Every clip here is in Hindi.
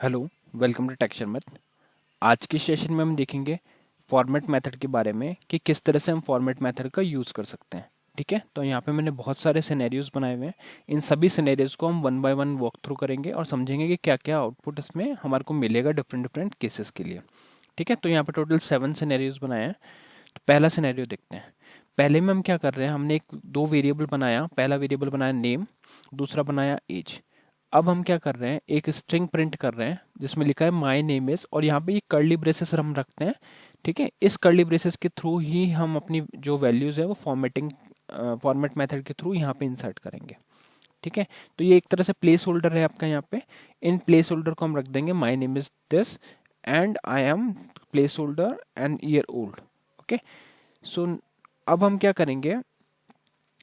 Hello, welcome to texture math. आज के सेशन में हम देखेंगे फॉर्मेट मेथड के बारे में कि किस तरह से हम फॉर्मेट मेथड का यूज़ कर सकते हैं। ठीक है, तो यहाँ पे मैंने बहुत सारे सिनेरियोज बनाए हुए हैं। इन सभी सिनेरियोज को हम one by one walk through करेंगे और समझेंगे कि क्या क्या आउटपुट इसमें हमारे को मिलेगा डिफरेंट डिफरेंट केसेस के लिए। ठीक है, तो यहाँ पे टोटल 7 सिनेरियोज बनाए हैं। तो पहला सिनेरियो देखते हैं। पहले में हम क्या कर रहे हैं, हमने एक दो वेरिएबल बनाया। पहला वेरिएबल बनाया नेम, दूसरा बनाया एज। अब हम क्या कर रहे हैं, एक स्ट्रिंग प्रिंट कर रहे हैं जिसमें लिखा है माई नेम इज, और यहाँ पे ये कर्ली ब्रेसेस हम रखते हैं। ठीक है, इस कर्ली ब्रेसेस के थ्रू ही हम अपनी जो वैल्यूज है वो फॉर्मेट मेथड के थ्रू यहाँ पे इंसर्ट करेंगे। ठीक है, तो ये एक तरह से प्लेस होल्डर है आपका। यहाँ पे इन प्लेस होल्डर को हम रख देंगे my name is this and I am placeholder N year old. Okay, so अब हम क्या करेंगे,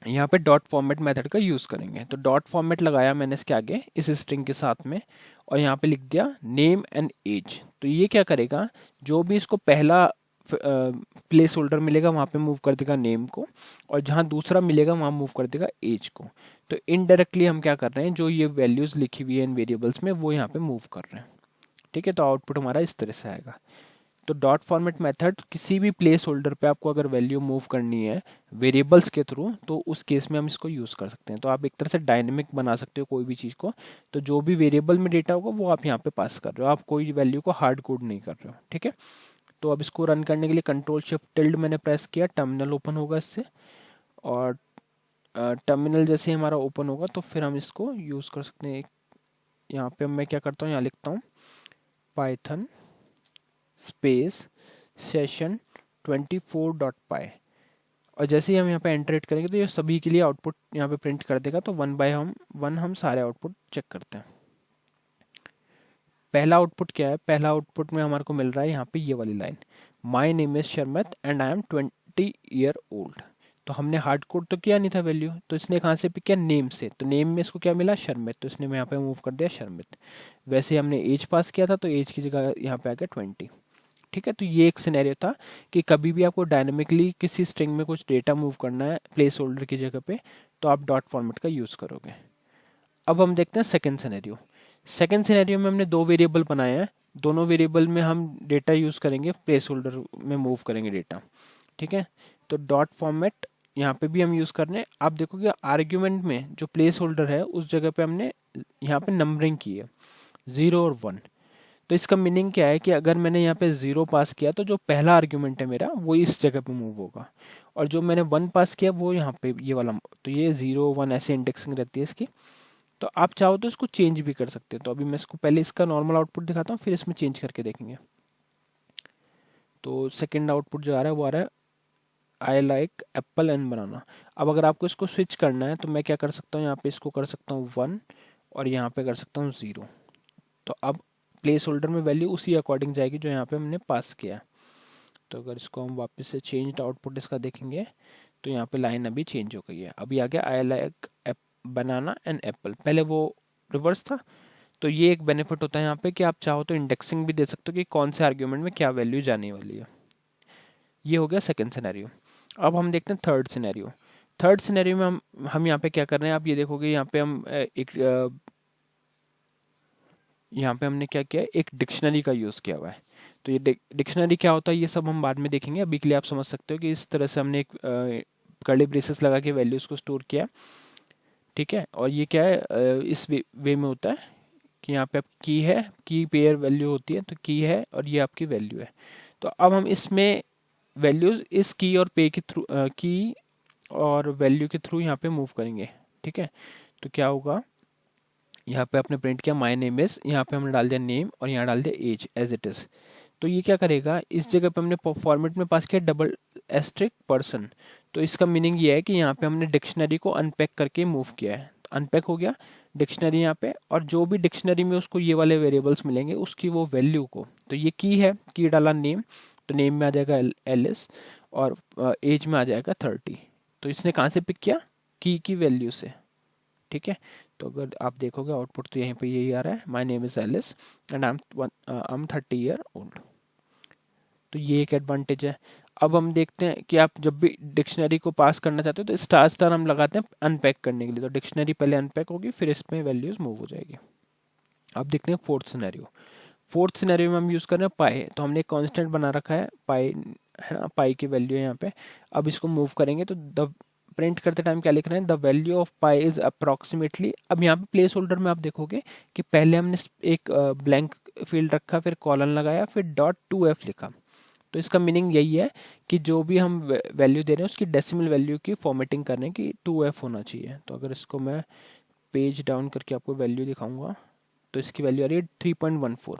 यहाँ पे डॉट फॉर्मेट मेथड का यूज करेंगे। तो डॉट फॉर्मेट लगाया मैंने इसके आगे इस स्ट्रिंग के साथ में, और यहाँ पे लिख दिया नेम एंड एज। तो ये क्या करेगा, जो भी इसको पहला प्लेस होल्डर मिलेगा वहां पे मूव कर देगा नेम को, और जहां दूसरा मिलेगा वहां मूव कर देगा एज को। तो इनडायरेक्टली हम क्या कर रहे हैं, जो ये वैल्यूज लिखी हुई है इन वेरिएबल्स में वो यहाँ पे मूव कर रहे हैं। ठीक है, तो आउटपुट हमारा इस तरह से आएगा। तो डॉट फॉर्मेट मेथड किसी भी प्लेस होल्डर पे आपको अगर वैल्यू मूव करनी है वेरिएबल्स के थ्रू, तो उस केस में हम इसको यूज कर सकते हैं। तो आप एक तरह से डायनेमिक बना सकते हो कोई भी चीज को। तो जो भी वेरिएबल में डेटा होगा वो आप यहाँ पे पास कर रहे हो, आप कोई वैल्यू को हार्ड कोड नहीं कर रहे हो। ठीक है, तो अब इसको रन करने के लिए कंट्रोल शिफ्ट टिल्ड मैंने प्रेस किया, टर्मिनल ओपन होगा इससे। और टर्मिनल जैसे हमारा ओपन होगा तो फिर हम इसको यूज कर सकते हैं। यहाँ पे मैं क्या करता हूँ, यहाँ लिखता हूँ पाइथन स्पेस सेशन 24.py, और जैसे ही हम यहाँ पे एंटर करेंगे तो ये सभी के लिए आउटपुट यहाँ पे प्रिंट कर देगा। तो वन हम सारे आउटपुट चेक करते हैं। पहला आउटपुट क्या है, पहला आउटपुट में हमारे को मिल रहा है यहाँ पे ये वाली line, my name is Sharmat and I am 20 year old. तो हमने हार्ड कोड तो किया नहीं था वैल्यू, तो इसने कहाँ से पिक किया, नेम से। तो नेम में इसको क्या मिला, शर्मित, तो इसने यहाँ पे मूव कर दिया शर्मित। वैसे हमने एज पास किया था तो एज की जगह यहाँ पे आ गया 20। ठीक है, तो ये एक सिनेरियो था कि कभी भी आपको डायनेमिकली किसी स्ट्रिंग में कुछ डेटा मूव करना है प्लेस होल्डर की जगह पे, तो आप डॉट फॉर्मेट का यूज करोगे। अब हम देखते हैं सेकंड सिनेरियो। सेकंड सिनेरियो में हमने दो वेरिएबल बनाए हैं, दोनों वेरिएबल में हम डेटा यूज करेंगे, प्लेस होल्डर में मूव करेंगे डेटा। ठीक है, तो डॉट फॉर्मेट यहाँ पे भी हम यूज कर रहे हैं। आप देखोगे आर्ग्यूमेंट में जो प्लेस होल्डर है उस जगह पे हमने यहाँ पे नंबरिंग की है 0 और 1। तो इसका मीनिंग क्या है कि अगर मैंने यहाँ पे 0 पास किया तो जो पहला आर्ग्यूमेंट है मेरा वो इस जगह पे मूव होगा, और जो मैंने 1 पास किया वो यहाँ पे ये वाला। तो ये 0 1 ऐसे इंडेक्सिंग रहती है इसकी। तो आप चाहो तो इसको चेंज भी कर सकते हो। तो अभी मैं इसको पहले इसका नॉर्मल आउटपुट दिखाता हूँ, फिर इसमें चेंज करके देखेंगे। तो सेकेंड आउटपुट जो आ रहा है वो आ रहा है आई लाइक एप्पल एंड बनाना। अब अगर आपको इसको स्विच करना है तो मैं क्या कर सकता हूँ, यहाँ पे इसको कर सकता हूँ 1 और यहाँ पे कर सकता हूँ 0। तो अब प्लेस होल्डर में वैल्यू उसी अकॉर्डिंग जाएगी जो यहाँ पे हमने पास किया। तो अगर इसको हम वापस से चेंज आउटपुट इसका देखेंगे तो यहाँ पे लाइन अभी चेंज हो गई है। अभी आ गया I like banana and Apple, पहले वो रिवर्स था। तो ये एक बेनिफिट होता है यहाँ पे कि आप चाहो तो इंडेक्सिंग भी दे सकते हो कि कौन से आर्ग्यूमेंट में क्या वैल्यू जाने वाली है। ये हो गया सेकंड सिनेरियो। अब हम देखते हैं थर्ड सिनेरियो। थर्ड सिनेरियो में हम यहाँ पे क्या कर रहे हैं, आप ये देखोगे यहाँ पे हम यहाँ पे हमने क्या किया है, एक डिक्शनरी का यूज किया हुआ है। तो ये डिक्शनरी क्या होता है ये सब हम बाद में देखेंगे। अभी के लिए आप समझ सकते हो कि इस तरह से हमने एक कर्ली ब्रेसेस लगा के वैल्यूज को स्टोर किया। ठीक है, और ये क्या है, इस वे में होता है कि यहाँ पे आप की है, की पेयर वैल्यू होती है, तो की है और ये आपकी वैल्यू है। तो अब हम इसमें वैल्यूज इस की और पे के थ्रू, की और वैल्यू के थ्रू यहाँ पे मूव करेंगे। ठीक है, तो क्या होगा, यहाँ पे आपने प्रिंट किया माई नेम इज, यहाँ पे हमने डाल दिया नेम और यहाँ डाल दिया एज एज इट इज। तो ये क्या करेगा, इस जगह पे हमने फॉर्मेट में पास किया डबल एस्ट्रिक पर्सन। तो इसका मीनिंग ये है कि यहाँ पे हमने डिक्शनरी को अनपैक करके मूव किया है। तो अनपैक हो गया डिक्शनरी यहाँ पे, और जो भी डिक्शनरी में उसको ये वाले वेरिएबल्स मिलेंगे उसकी वो वैल्यू को, तो ये की है, की डाला नेम, तो नेम में आ जाएगा एलिस और एज में आ जाएगा 30। तो इसने कहाँ से पिक किया, की वैल्यू से। ठीक है, तो अगर आप देखोगे आउटपुट तो यहीं पे यही आ रहा है, my name is Alice and I am 30 year old. तो ये एक एडवांटेज है। अब हम देखते हैं कि आप जब भी डिक्शनरी को पास करना चाहते हो तो स्टार स्टार हम लगाते हैं अनपैक करने के लिए। तो डिक्शनरी पहले अनपैक होगी फिर इसमें वैल्यूज मूव हो जाएगी। अब देखते हैं फोर्थ सिनेरियो। फोर्थ सिनेरियो में हम यूज़ कर रहे हैं पाई, तो हमने एक कांस्टेंट बना रखा है पाई, है ना, पाई की वैल्यू है यहाँ पे। अब इसको मूव करेंगे तो द प्रिंट करते टाइम क्या लिख रहे हैं, the value of pi is approximately. अब यहाँ पे प्लेस होल्डर में आप देखोगे कि पहले हमने एक ब्लैंक फील्ड रखा, फिर कॉलन लगाया, फिर .2f लिखा। तो इसका मीनिंग यही है कि जो भी हम वैल्यू दे रहे हैं उसकी डेसिमल वैल्यू की फॉर्मेटिंग करने की 2f होना चाहिए। तो अगर इसको मैं पेज डाउन करके आपको वैल्यू दिखाऊंगा तो इसकी वैल्यू आ रही है 3.14।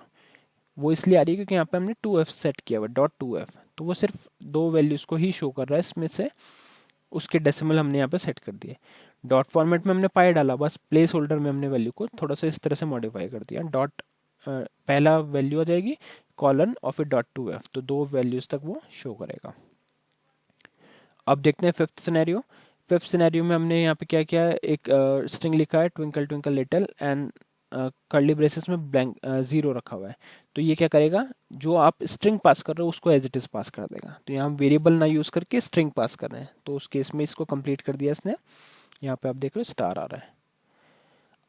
वो इसलिए आ रही है क्योंकि यहाँ पे हमने 2f सेट किया हुआ, .2f, तो वो सिर्फ दो वैल्यूज को ही शो कर रहा है इसमें से, उसके डेसिमल हमने यहाँ पे सेट कर दिए। डॉट फॉर्मेट में हमने पाई डाला, बस प्लेस होल्डर में हमने वैल्यू को थोड़ा सा इस तरह से मॉडिफाई कर दिया। डॉट पहला वैल्यू आ जाएगी कॉलन और फिर .2f, तो दो वैल्यूज तक वो शो करेगा। अब देखते हैं फिफ्थ सिनेरियो। फिफ्थ सिनेरियो में हमने यहाँ पे क्या किया है, एक स्ट्रिंग लिखा है twinkle twinkle little and curly braces में ब्लैंक जीरो रखा हुआ है। तो ये क्या करेगा, जो आप स्ट्रिंग पास कर रहे हो उसको एज इट इज पास कर देगा। तो यहाँ हम वेरिएबल ना यूज करके स्ट्रिंग पास कर रहे हैं, तो उस केस में इसको कंप्लीट कर दिया इसने। यहाँ पे आप देख रहे हो स्टार आ रहा है।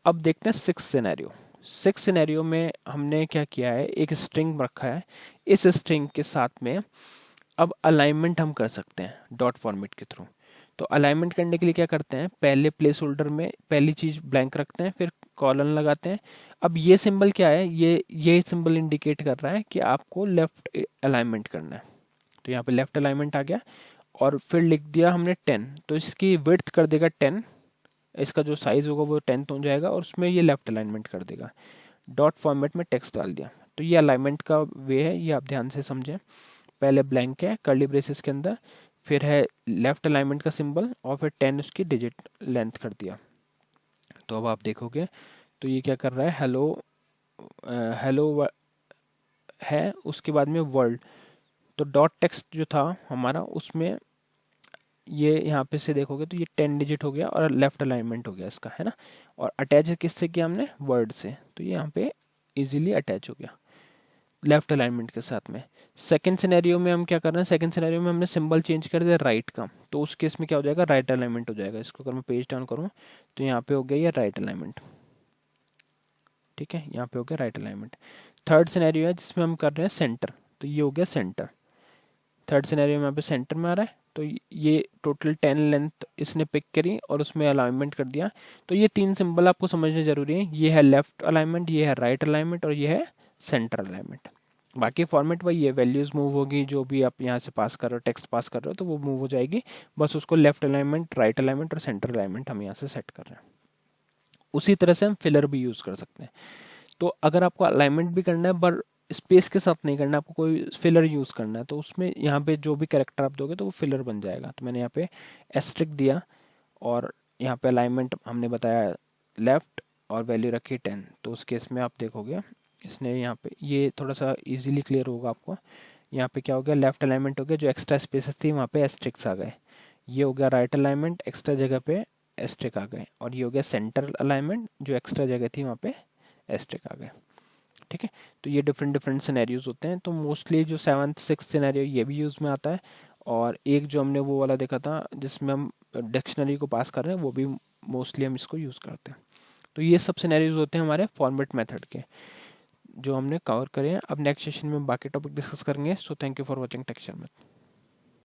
अब देखते हैं सिक्स सिनेरियो। सिक्स सिनेरियो में हमने क्या किया है, एक स्ट्रिंग रखा है, इस स्ट्रिंग के साथ में अब अलाइनमेंट हम कर सकते हैं डॉट फॉर्मेट के थ्रू। तो अलाइनमेंट करने के लिए क्या करते हैं, पहले प्लेस होल्डर में पहली चीज ब्लैंक रखते हैं, फिर कॉलन लगाते हैं। अब ये सिंबल क्या है, ये सिंबल इंडिकेट कर रहा है कि आपको लेफ्ट अलाइनमेंट करना है। तो यहाँ पे लेफ्ट अलाइनमेंट आ गया, और फिर लिख दिया हमने 10, तो इसकी विड्थ कर देगा 10, इसका जो साइज होगा वो 10 हो जाएगा, और उसमें ये लेफ्ट अलाइनमेंट कर देगा। डॉट फॉर्मेट में टेक्स्ट डाल दिया। तो ये अलाइनमेंट का वे है, ये आप ध्यान से समझें। पहले ब्लैंक है कर्ली ब्रेसेस के अंदर, फिर है लेफ्ट अलाइनमेंट का सिंबल, और फिर 10 उसकी डिजिट लेंथ कर दिया। तो अब आप देखोगे तो ये क्या कर रहा है, हेलो हेलो है, उसके बाद में वर्ल्ड। तो डॉट टेक्स्ट जो था हमारा उसमें ये यहाँ पे से देखोगे तो ये 10 डिजिट हो गया और लेफ्ट अलाइनमेंट हो गया इसका, है ना। और अटैच किससे किया हमने, वर्ड से, तो ये यहाँ पे इजीली अटैच हो गया लेफ्ट अलाइनमेंट के साथ में। सेकंड सिनेरियो में हम क्या कर रहे हैं, सेकंड सिनेरियो में हमने सिंबल चेंज कर दिया राइट का, तो उस केस में क्या हो जाएगा, राइट अलाइनमेंट हो जाएगा। इसको अगर मैं पेज डाउन करूँ तो यहाँ पे हो गया ये राइट अलाइनमेंट, ठीक है, यहाँ पे हो गया राइट अलाइनमेंट। थर्ड सिनेरियो है जिसमें हम कर रहे हैं सेंटर, तो ये हो गया सेंटर। थर्ड सिनेरियो में यहाँ पे सेंटर में आ रहा है, तो ये टोटल 10 लेंथ इसने पिक करी और उसमें अलाइनमेंट कर दिया। तो ये तीन सिंबल आपको समझने जरूरी है, ये है लेफ्ट अलाइनमेंट, ये है राइट अलाइनमेंट, और ये है सेंटर अलाइनमेंट। बाकी फॉर्मेट वही है, वैल्यूज मूव होगी, जो भी आप यहाँ से पास कर रहे हो, टेक्स्ट पास कर रहे हो तो वो मूव हो जाएगी, बस उसको लेफ्ट अलाइनमेंट, राइट अलाइनमेंट और सेंटर अलाइनमेंट हम यहाँ से सेट कर रहे हैं। उसी तरह से हम फिलर भी यूज कर सकते हैं। तो अगर आपको अलाइनमेंट भी करना है पर स्पेस के साथ नहीं करना, आपको कोई फिलर यूज करना है, तो उसमें यहाँ पे जो भी कैरेक्टर आप दोगे तो वो फिलर बन जाएगा। तो मैंने यहाँ पे एस्ट्रिक दिया, और यहाँ पे अलाइनमेंट हमने बताया लेफ्ट, और वैल्यू रखी 10। तो उस केस में आप देखोगे इसने यहाँ पे ये थोड़ा सा इजीली क्लियर होगा आपको। यहाँ पे क्या हो गया, लेफ्ट अलाइनमेंट हो गया, जो एक्स्ट्रा स्पेसेस थी वहाँ पे एस्ट्रिक्स आ गए। ये हो गया राइट अलाइनमेंट, एक्स्ट्रा जगह पे एस्ट्रिक आ गए, और ये हो गया सेंटर अलाइनमेंट, जो एक्स्ट्रा जगह थी वहाँ पे एस्ट्रिक आ गए, ठीक है। तो ये डिफरेंट डिफरेंट सिनेरियोज होते हैं। तो मोस्टली जो 7th 6th सिनेरियो ये भी यूज़ में आता है, और एक जो हमने वो वाला देखा था जिसमें हम डिक्शनरी को पास कर रहे हैं, वो भी मोस्टली हम इसको यूज़ करते हैं। तो ये सब सिनेरियोज होते हैं हमारे फॉर्मेट मेथड के, जो हमने कवर करे हैं। अब नेक्स्ट सेशन में बाकी टॉपिक डिस्कस करेंगे। So thank you for watching texture math.